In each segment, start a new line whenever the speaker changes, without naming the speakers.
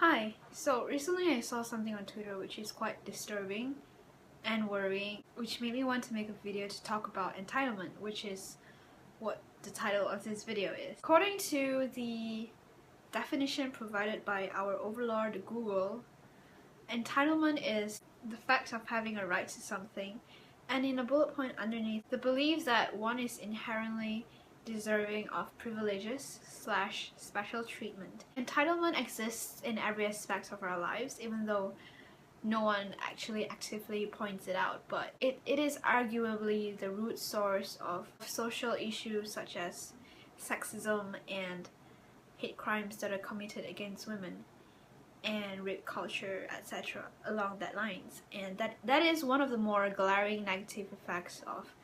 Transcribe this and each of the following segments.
Hi, so recently I saw something on Twitter which is quite disturbing and worrying, which made me want to make a video to talk about entitlement, which is what the title of this video is. According to the definition provided by our overlord Google, entitlement is the fact of having a right to something, and in a bullet point underneath, the belief that one is inherently deserving of privileges / special treatment. Entitlement exists in every aspect of our lives, even though no one actually actively points it out, but it is arguably the root source of social issues such as sexism and hate crimes that are committed against women and rape culture, etc. along that lines. And that is one of the more glaring negative effects of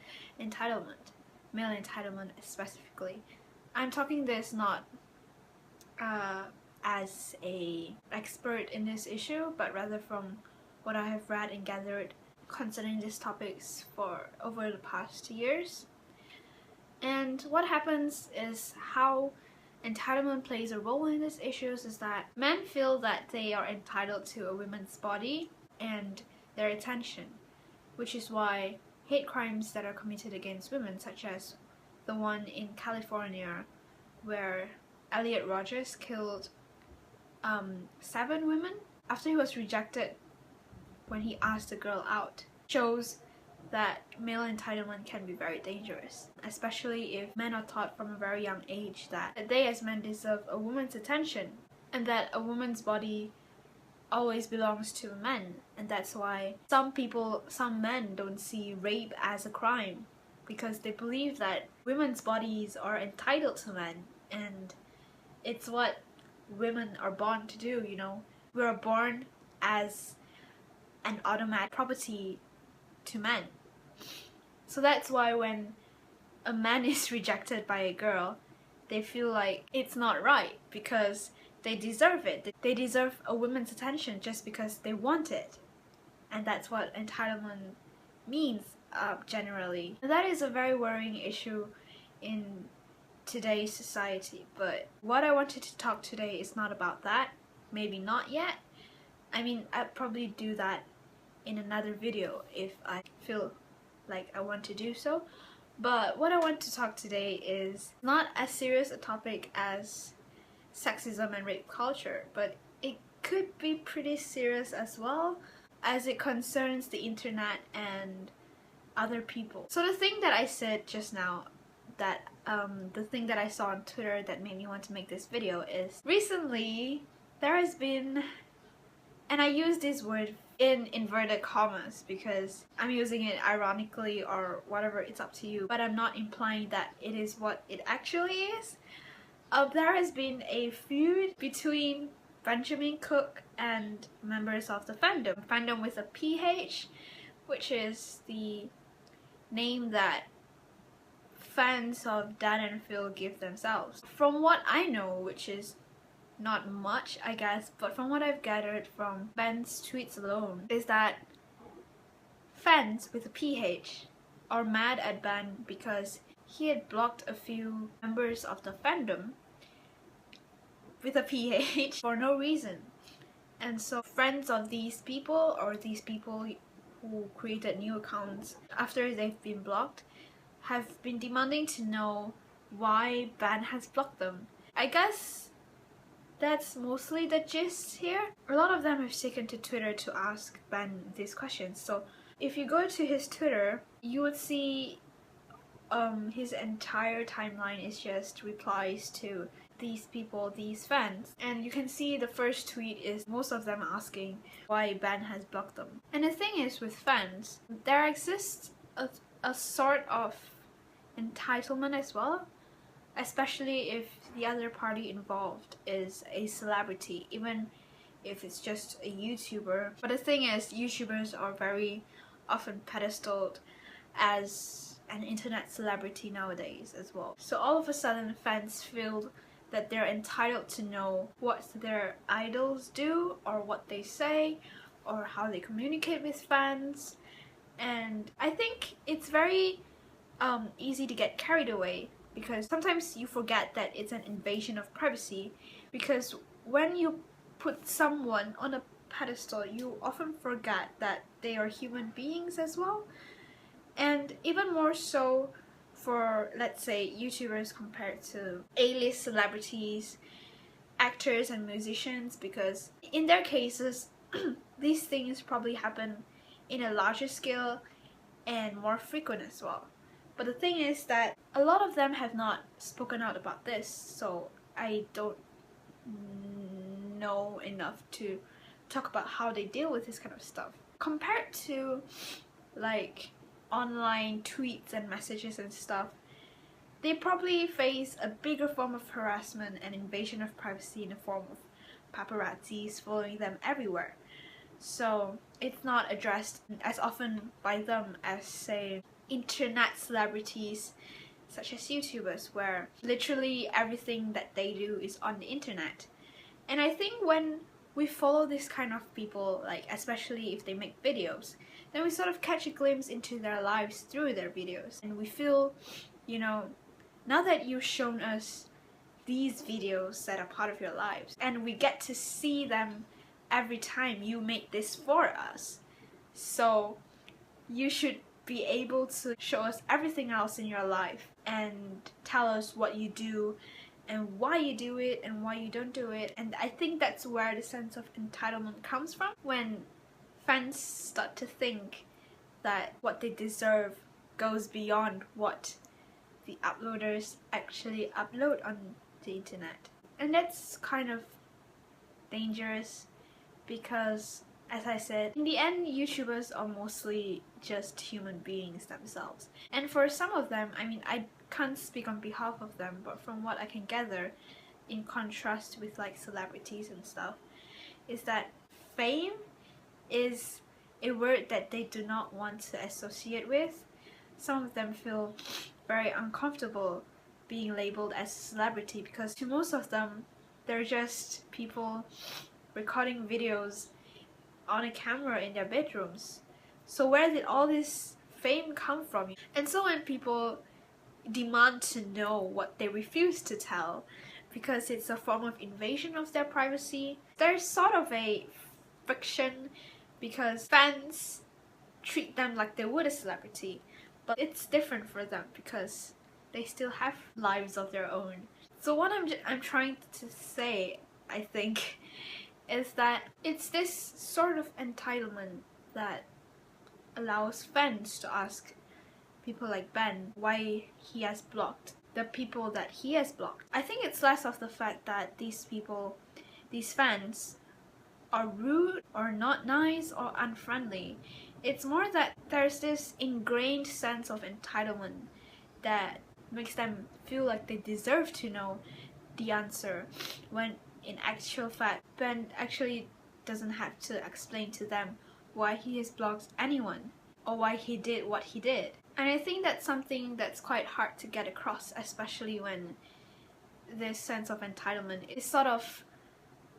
entitlement, male entitlement specifically. I'm talking this not as a expert in this issue, but rather from what I have read and gathered concerning these topics for over the past years. And what happens is how entitlement plays a role in these issues is that men feel that they are entitled to a woman's body and their attention, which is why hate crimes that are committed against women, such as the one in California where Elliot Rogers killed 7 women after he was rejected when he asked the girl out, shows that male entitlement can be very dangerous, especially if men are taught from a very young age that they as men deserve a woman's attention and that a woman's body always belongs to men. And that's why some men don't see rape as a crime, because they believe that women's bodies are entitled to men and it's what women are born to do, you know. We are born as an automatic property to men. So that's why when a man is rejected by a girl, they feel like it's not right because they deserve it. They deserve a woman's attention just because they want it. And that's what entitlement means generally. And that is a very worrying issue in today's society. But what I wanted to talk today is not about that. Maybe not yet. I mean, I'd probably do that in another video if I feel like I want to do so. But what I want to talk today is not as serious a topic as sexism and rape culture, but it could be pretty serious as well, as it concerns the internet and other people. So the thing that I said just now, that the thing that I saw on Twitter that made me want to make this video is, recently there has been, and I use this word in inverted commas because I'm using it ironically or whatever, it's up to you, but I'm not implying that it is what it actually is. There has been a feud between Benjamin Cook and members of the fandom with a PH, which is the name that fans of Dan and Phil give themselves. From what I know, which is not much, I guess, but from what I've gathered from Ben's tweets alone, is that fans with a PH are mad at Ben because he had blocked a few members of the fandom with a PH for no reason. And so friends of these people, or these people who created new accounts after they've been blocked, have been demanding to know why Ben has blocked them. I guess that's mostly the gist here. A lot of them have taken to Twitter to ask Ben these questions. So if you go to his Twitter, you would see his entire timeline is just replies to these people, these fans. And you can see the first tweet is most of them asking why Ben has blocked them. And the thing is, with fans, there exists a sort of entitlement as well, especially if the other party involved is a celebrity, even if it's just a YouTuber. But the thing is, YouTubers are very often pedestaled as an internet celebrity nowadays as well. So all of a sudden fans feel that they're entitled to know what their idols do, or what they say, or how they communicate with fans. And I think it's very easy to get carried away, because sometimes you forget that it's an invasion of privacy, because when you put someone on a pedestal, you often forget that they are human beings as well. And even more so for, let's say, YouTubers compared to A-list celebrities, actors and musicians, because in their cases these things probably happen in a larger scale and more frequent as well. But the thing is that a lot of them have not spoken out about this, so I don't know enough to talk about how they deal with this kind of stuff. Compared to like online tweets and messages and stuff, they probably face a bigger form of harassment and invasion of privacy in the form of paparazzis following them everywhere. So it's not addressed as often by them as, say, internet celebrities such as YouTubers, where literally everything that they do is on the internet. And I think when we follow this kind of people, like especially if they make videos, then we sort of catch a glimpse into their lives through their videos. And we feel, you know, now that you've shown us these videos that are part of your lives, and we get to see them every time you make this for us, so you should be able to show us everything else in your life and tell us what you do and why you do it and why you don't do it. And I think that's where the sense of entitlement comes from, when fans start to think that what they deserve goes beyond what the uploaders actually upload on the internet. And that's kind of dangerous because, as I said, in the end, YouTubers are mostly just human beings themselves. And for some of them, I mean, I can't speak on behalf of them, but from what I can gather, in contrast with like celebrities and stuff, is that fame is a word that they do not want to associate with. Some of them feel very uncomfortable being labeled as a celebrity because to most of them, they're just people recording videos on a camera in their bedrooms. So where did all this fame come from? And so when people demand to know what they refuse to tell because it's a form of invasion of their privacy, there's sort of a friction because fans treat them like they would a celebrity, but it's different for them because they still have lives of their own. So what I'm trying to say, I think, is that it's this sort of entitlement that allows fans to ask people like Ben why he has blocked the people that he has blocked. I think it's less of the fact that these people, these fans, are rude or not nice or unfriendly. It's more that there's this ingrained sense of entitlement that makes them feel like they deserve to know the answer, when in actual fact Ben actually doesn't have to explain to them why he has blocked anyone or why he did what he did. And I think that's something that's quite hard to get across, especially when this sense of entitlement is sort of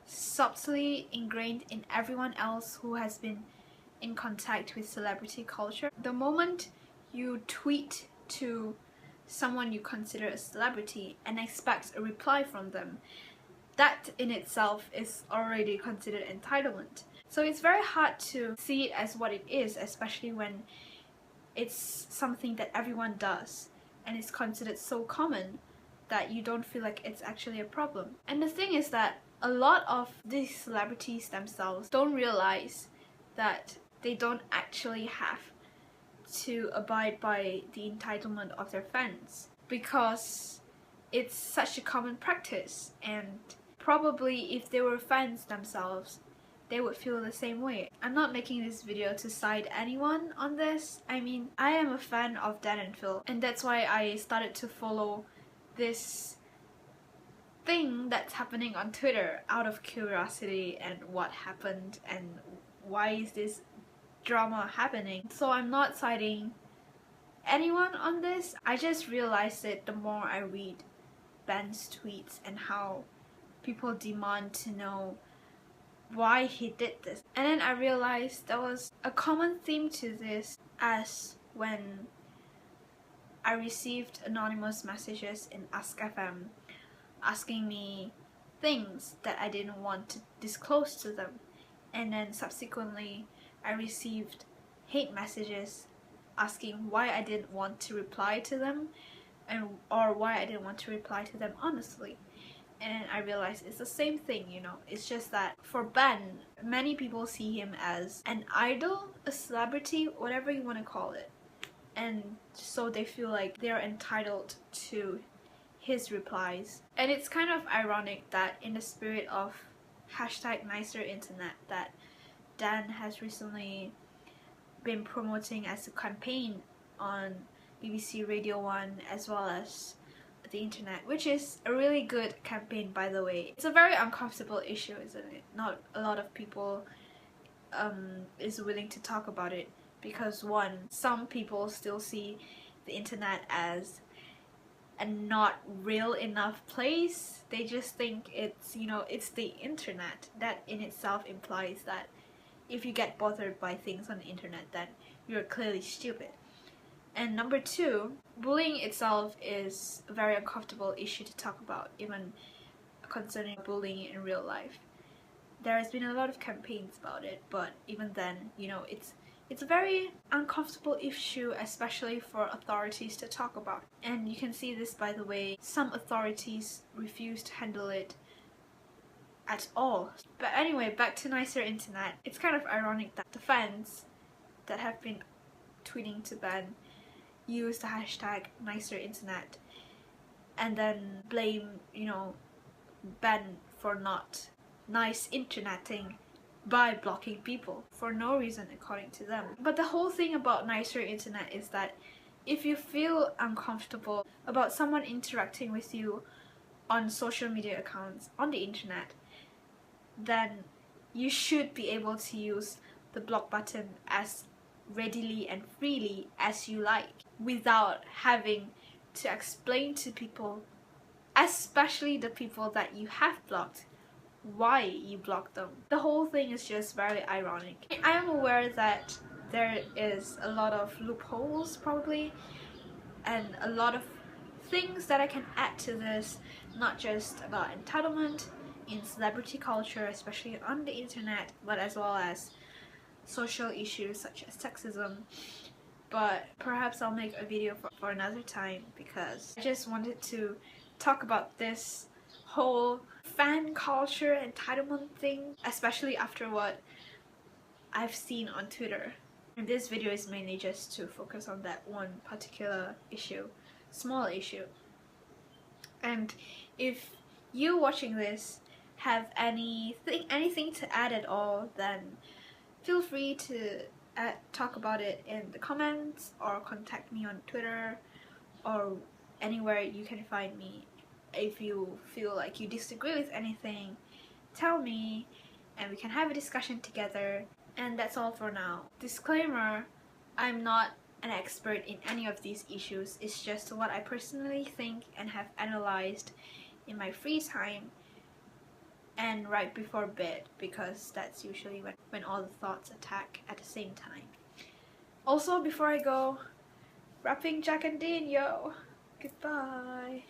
subtly ingrained in everyone else who has been in contact with celebrity culture. The moment you tweet to someone you consider a celebrity and expect a reply from them, that in itself is already considered entitlement. So it's very hard to see it as what it is, especially when it's something that everyone does and it's considered so common that you don't feel like it's actually a problem. And the thing is that a lot of these celebrities themselves don't realize that they don't actually have to abide by the entitlement of their fans because it's such a common practice, and probably if they were fans themselves, they would feel the same way. I'm not making this video to side anyone on this. I mean, I am a fan of Dan and Phil, and that's why I started to follow this thing that's happening on Twitter out of curiosity and what happened and why is this drama happening. So I'm not siding anyone on this. I just realized it the more I read Ben's tweets and how people demand to know why he did this. And then I realized there was a common theme to this, as when I received anonymous messages in Ask FM asking me things that I didn't want to disclose to them. And then subsequently I received hate messages asking why I didn't want to reply to them, or why I didn't want to reply to them honestly. And I realized it's the same thing, you know. It's just that for Ben, many people see him as an idol, a celebrity, whatever you want to call it. And so they feel like they're entitled to his replies. And it's kind of ironic that in the spirit of #NicerInternet that Dan has recently been promoting as a campaign on BBC Radio 1 as well as the internet, which is a really good campaign, by the way. It's a very uncomfortable issue, isn't it? Not a lot of people is willing to talk about it because, one, some people still see the internet as a not real enough place. They just think it's, you know, it's the internet. That in itself implies that if you get bothered by things on the internet, then you're clearly stupid. And number two, bullying itself is a very uncomfortable issue to talk about, even concerning bullying in real life. There has been a lot of campaigns about it, but even then, you know, it's a very uncomfortable issue, especially for authorities to talk about. And you can see this, by the way, some authorities refuse to handle it at all. But anyway, back to NicerInternet. It's kind of ironic that the fans that have been tweeting to Ben use the #NicerInternet and then blame, you know, Ben for not nice interneting by blocking people for no reason according to them. But the whole thing about NicerInternet is that if you feel uncomfortable about someone interacting with you on social media accounts on the internet, then you should be able to use the block button as readily and freely as you like without having to explain to people, especially the people that you have blocked, why you blocked them. The whole thing is just very ironic. I am aware that there is a lot of loopholes probably and a lot of things that I can add to this, not just about entitlement in celebrity culture, especially on the internet, but as well as social issues such as sexism. But perhaps I'll make a video for another time, because I just wanted to talk about this whole fan culture entitlement thing, especially after what I've seen on Twitter. And this video is mainly just to focus on that one particular issue, small issue. And if you watching this have anything to add at all, then feel free to talk about it in the comments or contact me on Twitter or anywhere you can find me. If you feel like you disagree with anything, tell me and we can have a discussion together. And that's all for now. Disclaimer, I'm not an expert in any of these issues. It's just what I personally think and have analyzed in my free time and right before bed, because that's usually when all the thoughts attack at the same time. Also, before I go, rapping Jack and Dean, yo! Goodbye!